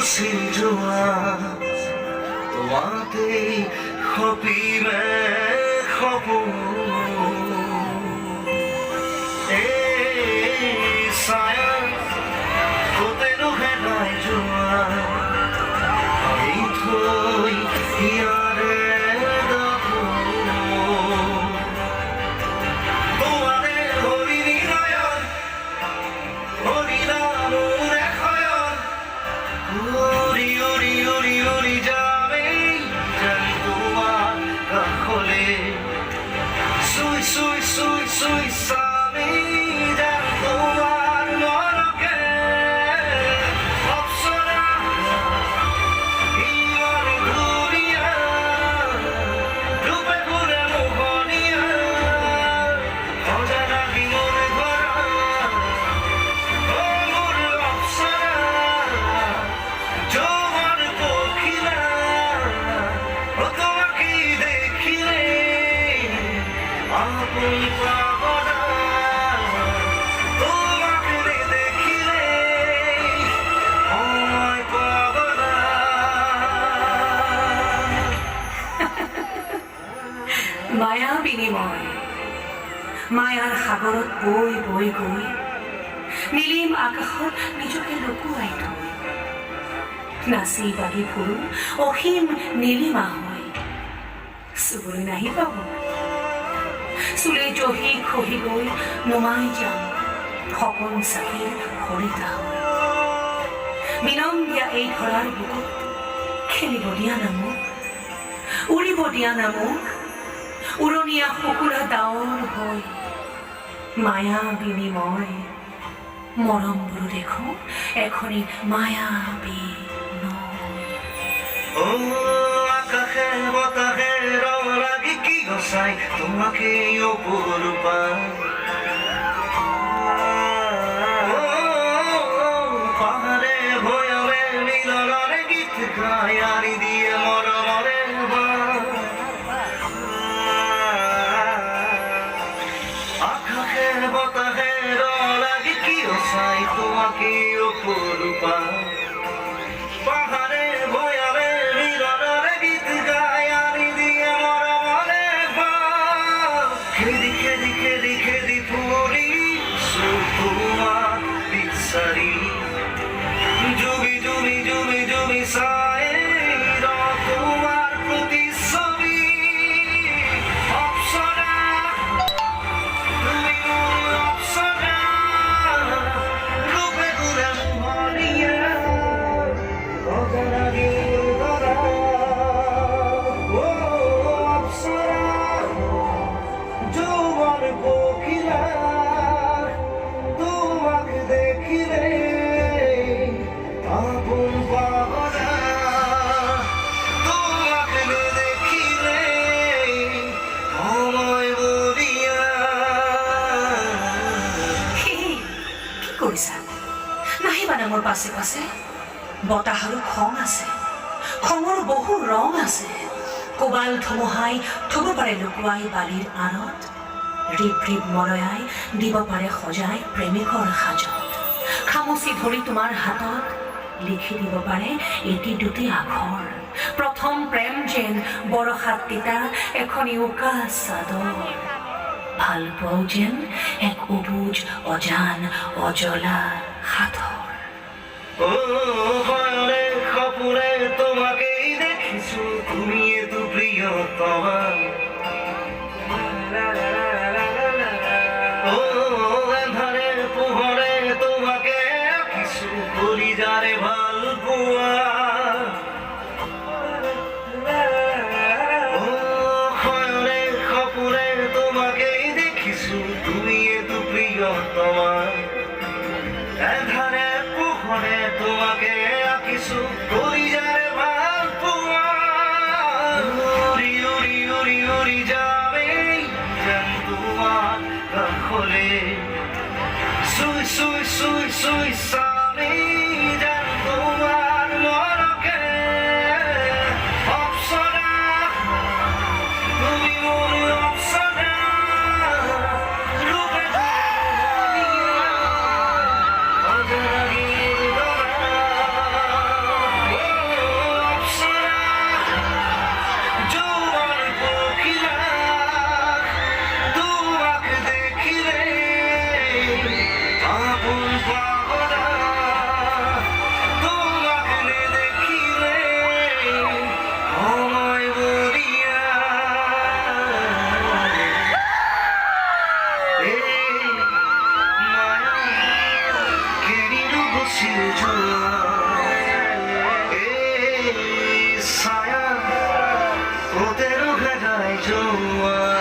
xin Chúa tòa tê khó bị mẹ khó bù ê sai cô tên nó hết lại Chúa hãy thôi ya re da tòa tê hori ni rayon hori na mu re khayon Uri uri uri uri যাবে জানি তোমার কাখলে সুই সুই সুই সুই সামি জানি তোমার মনকে অপসরা ইমার দুনিয়া রূপে ঘুরে মোহনিয়া অজানা কি মনে ভরা ও মোর অপসরা জোয়ার পখিলা ও তোমাকে দেখিলে আপন পাগলা তোমাকে দেখিলে আমায় পাগলা মায়া বিনিময় মায়াৰ সাগৰত বৈ বৈ গৈ নীলিম আকাশত নিজকে লুকুৱাই থৈ নাচি বাগি ফুৰো অসীম নীলিমা হৈ চুবুৰি নাহি পাব চুলে জহি খহি গৈ নুমাই যাম সপোন চাকিৰ সৰিতা হৈ বিনম দিয়া এই ধৰাৰ বুকুত খেলিব দিয়া না মোক উৰিব দিয়া না মোক উৰণীয়া শুকুৰা ডাৱৰ হৈ মায়া বিনিময় মৰমবোৰো দেখো এখনি মায়াবী ও আকাশে বতাহে রং লাগি কি গছাই তোমাকে অপরূপাই পাহাড়ে ভয়রে মিলনরে গীত গায় আনি দিয়ে মরমরে আকাশে বতাহে রং লাগি কি গছাই তোমাকে অপরূপাই পাহাড়ে ভয়ারে মিলনের গীত গায় আনি দিয়ে মরমরে খেদি খেদি খেদি খেদি পুরি সুকুমার বিচারি জুবি জুবি জুবি জুবি সায়ে তোমার প্রতিচ্ছবি অপসরা তুমি মোর অপসরা রূপে ঘুরে মোহনিয়া অজানা গিয়ে ধরা ও অপসরা যৌবন কোকিলা তোমাকে দেখিলে আপন পাগলা তোমাকে দেখিলে সময় বলিয়া কি কৰিছা নাহিবা না মোৰ পাছে পাছে বতাহৰো খং আছে খঙৰ বহু ৰং আছে কোবাল ধুমুহাই থব পাৰে লুকুৱাই বালিৰ আঁৰত ৰিপ ৰিপ মৰয়াই দিব পাৰে সজাই প্ৰেমিকৰ সাজত খামুচি ধৰি তোমাৰ হাতত লিখি দিব পাৰে এটি দুটি আখৰ প্ৰথম প্ৰেম যেন বৰষাত তিতা এখনি উকা চাদৰ ভাল পোৱাও যেন এক অবুজ অজান অজলা সাঁথৰ ও ভয়রে খপুরে তোমাকেই দেখিছো তুমি এত প্রিয়তমা ও আঁধারে পোহরে তোমাকে কিছু বলি যারে ভাল পোয়া ও ভয়রে খপুরে তোমাকেই দেখিছো তুমি এত প্রিয়তমা আঁধারে পোহরে তোমাকে কিছু করি যারে ভাল পোয়া উড়ি উড়ি উড়ি উড়ি যাবে জানি তোমার কাখলে সুই সুই সুই সুই সামি জানি তোমার মনকে অপসরা তুমি মোর অপসরা রূপে অজানা গিয়ে ধরা ওতেৰো ঘাই জোৱা